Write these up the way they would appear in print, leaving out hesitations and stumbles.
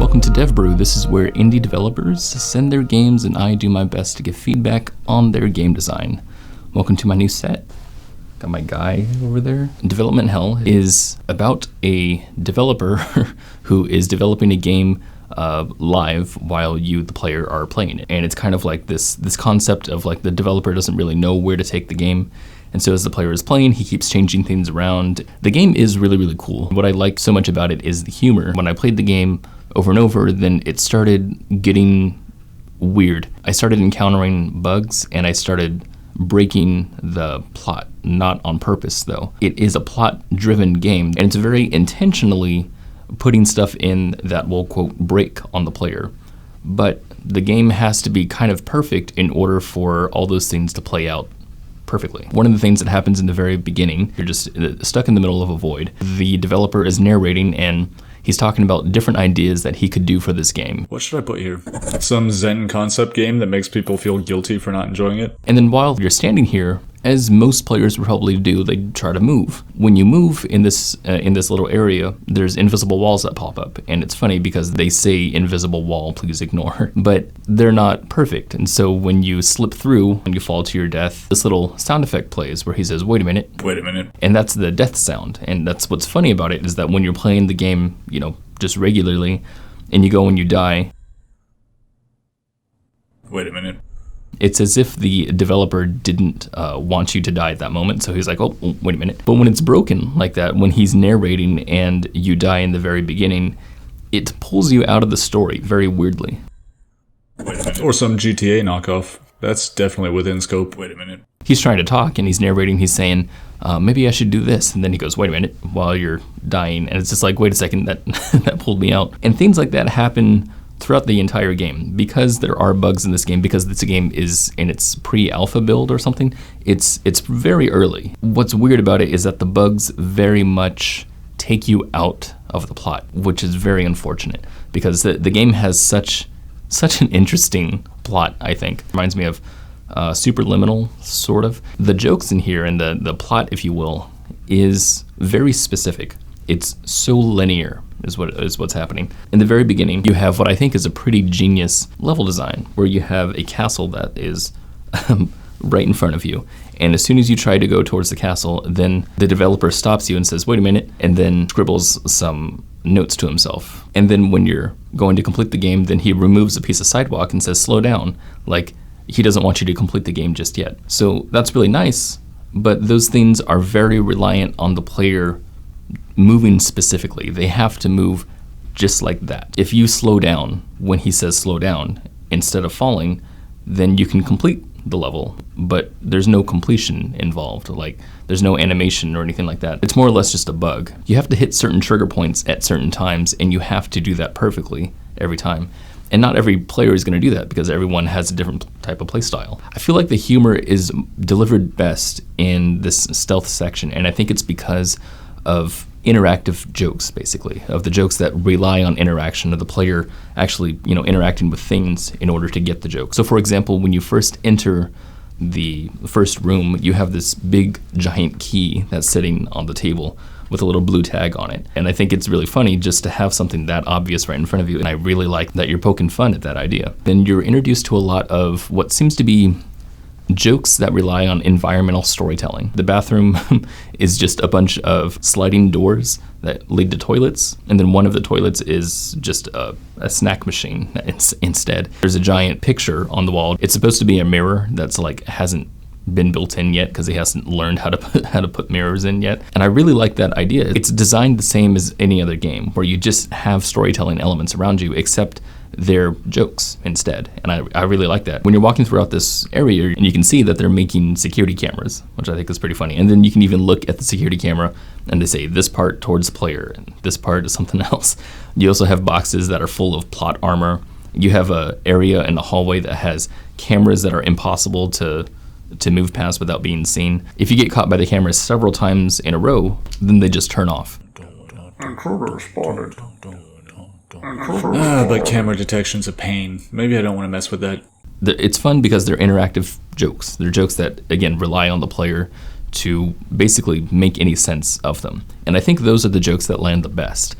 Welcome to Dev Brew. This is where indie developers send their games and I do my best to give feedback on their game design. Welcome to my new set. Got my guy over there. Development Hell is about a developer who is developing a game live while you, the player, are playing it. And it's kind of like this concept of like the developer doesn't really know where to take the game. And so as the player is playing, he keeps changing things around. The game is really, really cool. What I like so much about it is the humor. When I played the game over and over, then it started getting weird. I started encountering bugs and I started breaking the plot, not on purpose though. It is a plot-driven game and it's very intentionally putting stuff in that will, quote, break on the player. But the game has to be kind of perfect in order for all those things to play out perfectly. One of the things that happens in the very beginning, you're just stuck in the middle of a void. The developer is narrating and he's talking about different ideas that he could do for this game. What should I put here? Some Zen concept game that makes people feel guilty for not enjoying it? And then while you're standing here, as most players would probably do, they try to move. When you move in this little area, there's invisible walls that pop up. And it's funny because they say invisible wall, please ignore. But they're not perfect. And so when you slip through and you fall to your death, this little sound effect plays where he says, wait a minute. Wait a minute. And that's the death sound. And that's what's funny about it is that when you're playing the game, just regularly, and you go and you die. Wait a minute. It's as if the developer didn't want you to die at that moment. So he's like, oh, wait a minute. But when it's broken like that, when he's narrating and you die in the very beginning, it pulls you out of the story very weirdly. Wait a minute. Or some GTA knockoff. That's definitely within scope. Wait a minute. He's trying to talk and he's narrating. He's saying, maybe I should do this. And then he goes, wait a minute, while you're dying. And it's just like, wait a second, that that pulled me out. And things like that happen throughout the entire game. Because there are bugs in this game, because this game is in its pre-alpha build or something, it's very early. What's weird about it is that the bugs very much take you out of the plot, which is very unfortunate because the game has such an interesting plot, I think. Reminds me of Superliminal, sort of. The jokes in here and the plot, if you will, is very specific. It's so linear is what's happening. In the very beginning, you have what I think is a pretty genius level design where you have a castle that is right in front of you. And as soon as you try to go towards the castle, then the developer stops you and says, wait a minute, and then scribbles some notes to himself. And then when you're going to complete the game, then he removes a piece of sidewalk and says, slow down. Like, he doesn't want you to complete the game just yet. So that's really nice, but those things are very reliant on the player moving specifically. They have to move just like that. If you slow down when he says slow down instead of falling, then you can complete the level, but there's no completion involved. Like, there's no animation or anything like that. It's more or less just a bug. You have to hit certain trigger points at certain times, and you have to do that perfectly every time. And not every player is going to do that because everyone has a different type of play style. I feel like the humor is delivered best in this stealth section, and I think it's because of interactive jokes, basically, of the jokes that rely on interaction, of the player actually, interacting with things in order to get the joke. So for example, when you first enter the first room, you have this big giant key that's sitting on the table with a little blue tag on it. And I think it's really funny just to have something that obvious right in front of you. And I really like that you're poking fun at that idea. Then you're introduced to a lot of what seems to be jokes that rely on environmental storytelling. The bathroom is just a bunch of sliding doors that lead to toilets, and then one of the toilets is just a snack machine instead. There's a giant picture on the wall. It's supposed to be a mirror that's like hasn't been built in yet because he hasn't learned how to put mirrors in yet. And I really like that idea. It's designed the same as any other game where you just have storytelling elements around you, except they're jokes instead. And I really like that. When you're walking throughout this area, and you can see that they're making security cameras, which I think is pretty funny. And then you can even look at the security camera and they say this part towards player and this part is something else. You also have boxes that are full of plot armor. You have an area in the hallway that has cameras that are impossible to move past without being seen. If you get caught by the cameras several times in a row, then they just turn off. Intruder spotted. But camera detection's a pain. Maybe I don't want to mess with that. It's fun because they're interactive jokes. They're jokes that, again, rely on the player to basically make any sense of them. And I think those are the jokes that land the best.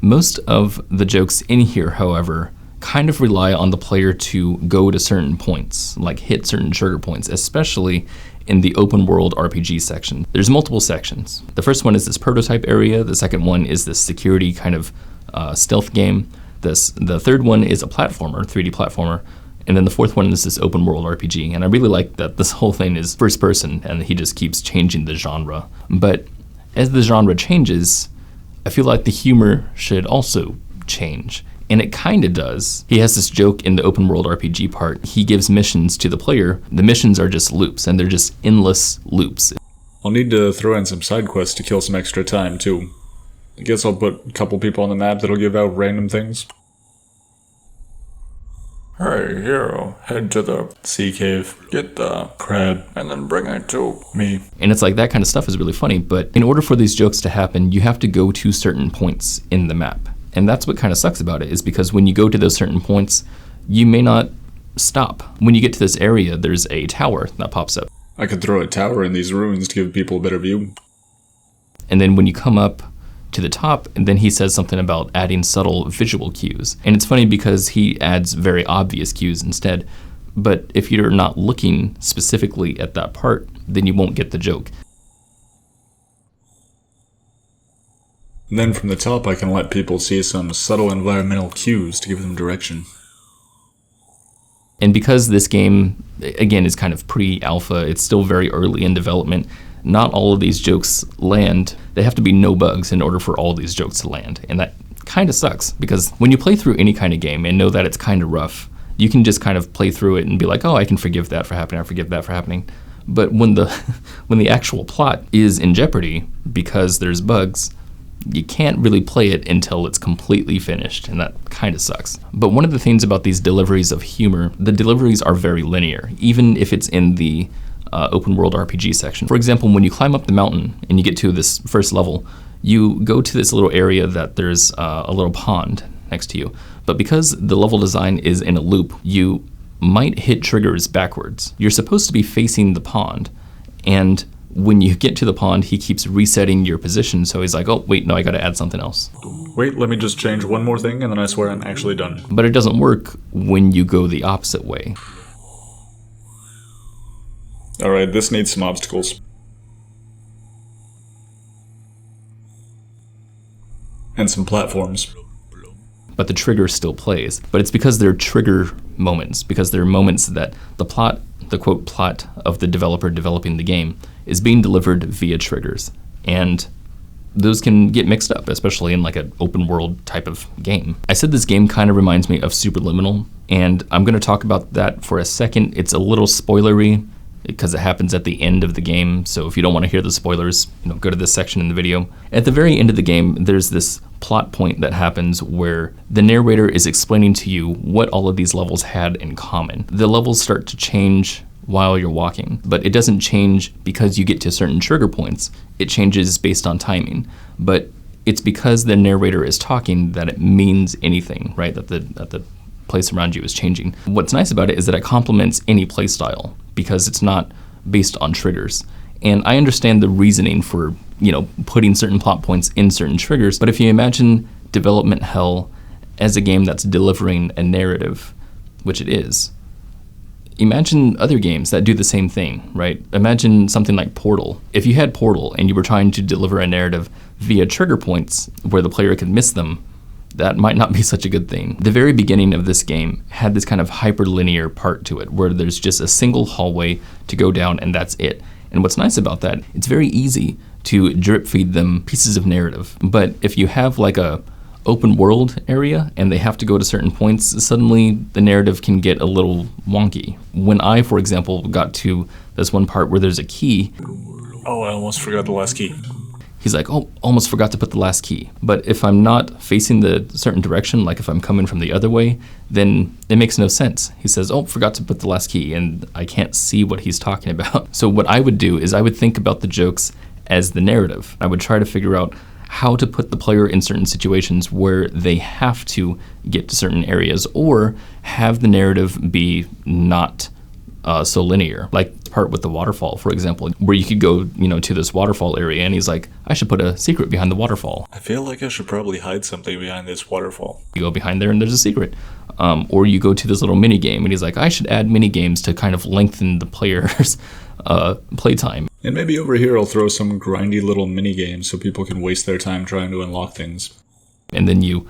Most of the jokes in here, however, kind of rely on the player to go to certain points, like hit certain trigger points, especially in the open world RPG section. There's multiple sections. The first one is this prototype area. The second one is this security kind of stealth game. The third one is a platformer, 3D platformer. And then the fourth one is this open world RPG. And I really like that this whole thing is first person and he just keeps changing the genre. But as the genre changes, I feel like the humor should also change. And it kind of does. He has this joke in the open world RPG part. He gives missions to the player. The missions are just loops, and they're just endless loops. I'll need to throw in some side quests to kill some extra time, too. I guess I'll put a couple people on the map that'll give out random things. Hey, hero, head to the Sea cave. get the Crab. and then bring it to Me. And it's like that kind of stuff is really funny, but in order for these jokes to happen, you have to go to certain points in the map. And that's what kind of sucks about it, is because when you go to those certain points, you may not stop. When you get to this area, there's a tower that pops up. I could throw a tower in these ruins to give people a better view. And then when you come up to the top, and then he says something about adding subtle visual cues. And it's funny because he adds very obvious cues instead. But if you're not looking specifically at that part, then you won't get the joke. And then from the top, I can let people see some subtle environmental cues to give them direction. And because this game, again, is kind of pre-alpha, it's still very early in development, not all of these jokes land. They have to be no bugs in order for all these jokes to land. And that kind of sucks, because when you play through any kind of game and know that it's kind of rough, you can just kind of play through it and be like, oh, I can forgive that for happening, I forgive that for happening. But when the actual plot is in jeopardy because there's bugs, you can't really play it until it's completely finished, and that kind of sucks. But one of the things about these deliveries of humor, the deliveries are very linear, even if it's in the open world RPG section. For example, when you climb up the mountain and you get to this first level, you go to this little area that there's a little pond next to you. But because the level design is in a loop, you might hit triggers backwards. You're supposed to be facing the pond, and when you get to the pond, he keeps resetting your position, so he's like, oh, wait, no, I gotta add something else. Wait, let me just change one more thing, and then I swear I'm actually done. But it doesn't work when you go the opposite way. Alright, this needs some obstacles. And some platforms. But the trigger still plays. But it's because they're trigger moments, because they're moments that the plot, the quote plot of the developer developing the game, is being delivered via triggers. And those can get mixed up, especially in like an open world type of game. I said this game kind of reminds me of Superliminal, and I'm going to talk about that for a second. It's a little spoilery because it happens at the end of the game, so if you don't want to hear the spoilers, go to this section in the video. At the very end of the game, there's this plot point that happens where the narrator is explaining to you what all of these levels had in common. The levels start to change while you're walking, but it doesn't change because you get to certain trigger points. It changes based on timing, but it's because the narrator is talking that it means anything, right? That the place around you is changing. What's nice about it is that it complements any playstyle because it's not based on triggers. And I understand the reasoning for, putting certain plot points in certain triggers, but if you imagine development hell as a game that's delivering a narrative, which it is, imagine other games that do the same thing, right? Imagine something like Portal. If you had Portal and you were trying to deliver a narrative via trigger points where the player could miss them, that might not be such a good thing. The very beginning of this game had this kind of hyperlinear part to it where there's just a single hallway to go down and that's it. And what's nice about that, it's very easy to drip feed them pieces of narrative. But if you have like a open world area and they have to go to certain points, suddenly the narrative can get a little wonky. When I, for example, got to this one part where there's a key. Oh, I almost forgot the last key. He's like, oh, almost forgot to put the last key. But if I'm not facing the certain direction, like if I'm coming from the other way, then it makes no sense. He says, oh, forgot to put the last key, and I can't see what he's talking about. So what I would do is I would think about the jokes as the narrative. I would try to figure out how to put the player in certain situations where they have to get to certain areas or have the narrative be not so linear. Like the part with the waterfall, for example, where you could go, to this waterfall area, and he's like, I should put a secret behind the waterfall. I feel like I should probably hide something behind this waterfall. You go behind there and there's a secret. Or you go to this little mini game and he's like, I should add mini games to kind of lengthen the player's playtime. And maybe over here I'll throw some grindy little mini games so people can waste their time trying to unlock things. And then you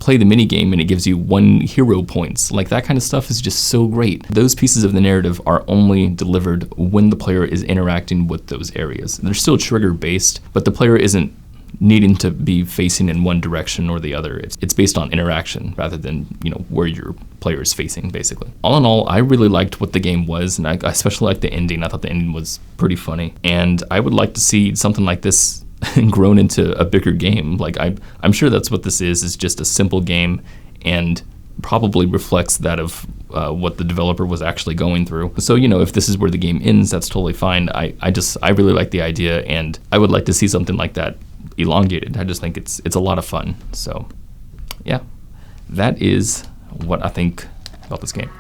play the mini game and it gives you 1 hero points. Like that kind of stuff is just so great. Those pieces of the narrative are only delivered when the player is interacting with those areas. They're still trigger based, but the player isn't needing to be facing in one direction or the other. It's based on interaction rather than, where your player is facing, basically. All in all, I really liked what the game was, and I especially liked the ending. I thought the ending was pretty funny. And I would like to see something like this grown into a bigger game. Like I'm sure that's what this is just a simple game and probably reflects that of what the developer was actually going through. So, if this is where the game ends, that's totally fine. I really like the idea, and I would like to see something like that elongated. I just think it's a lot of fun. So yeah, that is what I think about this game.